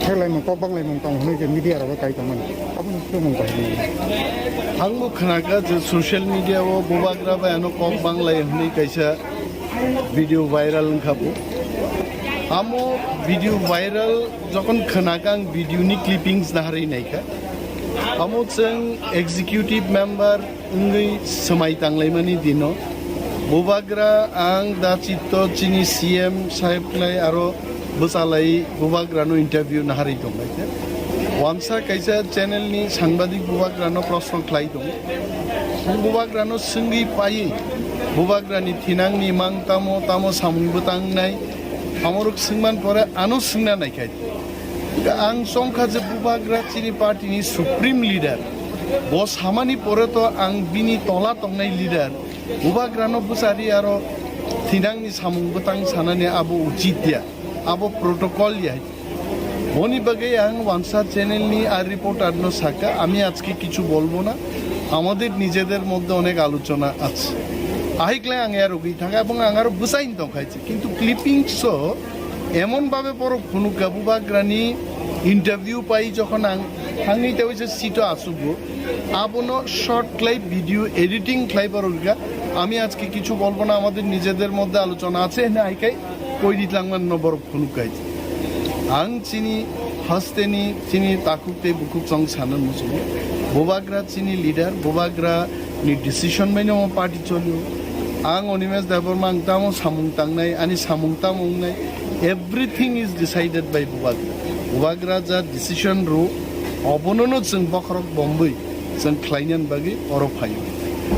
Hay là một có băng lại một tông hơi cái media rồi cái của mình có một cái một cái Angmo khanaga je social media o bubagra ba ano kok banglai hni kaisa video viral khabu amo video viral যখন khanagang video ni clippings nahari naika amo cheng executive member ngai samai tanglai mani dino bubagra ang da chitto chini cm sahib lai aro busalai bubagra no interview nahari donglaite Wamsa kaisa channel ni sangbadik bubagrano proshon khlai dong bubagrano sungi pai bubagrani thinang ni mang tamo samung butang nai amoruk singman pore anu singna nai khai ang songkha je bubagra chini party ni supreme leader bos hamani pore to ang bini tola tongnai leader bubagrano busari aro thinang ni samung butang sanane abo uchit dia abo protocol ya মনি বাগে আং ওয়ানসা channel নি আর reporter no সাকা আমি আজকে কিছু বলবো না আমাদের নিজেদের মধ্যে অনেক আলোচনা আছে আহিকলে আং আর ওগি থাকা এবং আঙার বুসাইন তো খাইছে কিন্তু ক্লিপিংস এমন ভাবে পর ফুনুকা বুবাগ্রানি ইন্টারভিউ পাই যখন আং হাঙ্গিতে হইছে সিটো আসুবো আপনো শর্ট ক্লাইপ ভিডিও এডিটিং ক্লাইপার ওগা আমি আজকে কিছু বলবো না আমাদের নিজেদের মধ্যে আলোচনা আছে না আইকাই কই দিতলাংমান নবর ফুনুকাইছে Ang chini hasteni chini takukte bukuk song sanan musu bubagra chini leader bubagra ni decision maino party cholyo ang onimes dabor mang tamo samung tangnai ani samung tamung nai everything is decided by bubagra ja decision ro obonono jeng bokrok bombay jeng khlainan bagi oro phayo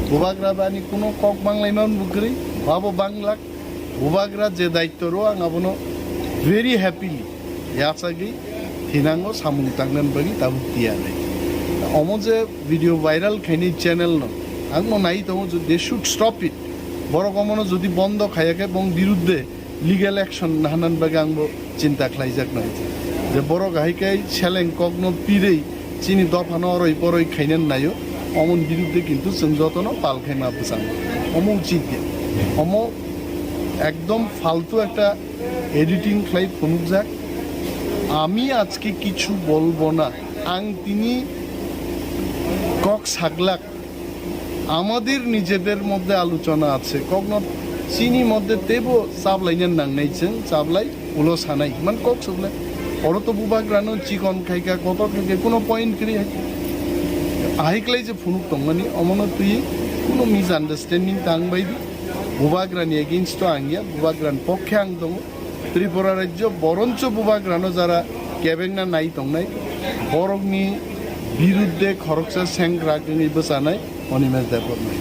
bubagra bani kuno kok banglai man bukri babo banglak bubagra je daitto ro ang abono very happily याचागी हिनांगो सामुं तांगनान बगी ताबुतिया नै अमो जे video viral खैनी channel न आंगो नाइ तमो जो they should स्टप it बड़ कमनो जदि बन्द खायाके बं बिरुद्धे लिगेल एक्शन नाहानान बगी आंगो चिंता खलाइजाक नै जे बड़ गाहिकाय सेलें कगनो पिरेई चिनि दफानो रय परय खाइनान नायो अमन बिरुद्धे किन्तु जों जतनो पाल खाइमा बुसां अमो उचित अमो एकदम फालतू একটা এডিটিং ক্লাইপ ফনুকজাক আমি আজকে কিছু বলবো না আং তিনি কক সাগলাক আমাদের নিজেদের মধ্যে আলোচনা আছে কখনো চিনি মধ্যে দেব চাবলাইনের নাংনাইছেন চাবলাই উলো সানাই মান কক সবলে ওর তো বুবাগ্রানো চিকন খাইকা কত খাইকা কোনো পয়েন্ট করি আহিকলাই যে ফুনুক তংমানি অমন তুই কোনো মিস আন্ডারস্ট্যান্ডিং তাং বাইদি বুবাগ্রানি এগেইনস্ট আঙ্গিয়া বুবাগ্রান পক্ষে আং দङ त्रिपुरा राज्य बरंच बुबाग्रानो जारा केबेंना नाइ तंनाय बरंनि बिरुद्धे खरकसा सेंग्रा गनि बसानाय अनिमेश देबबर्मा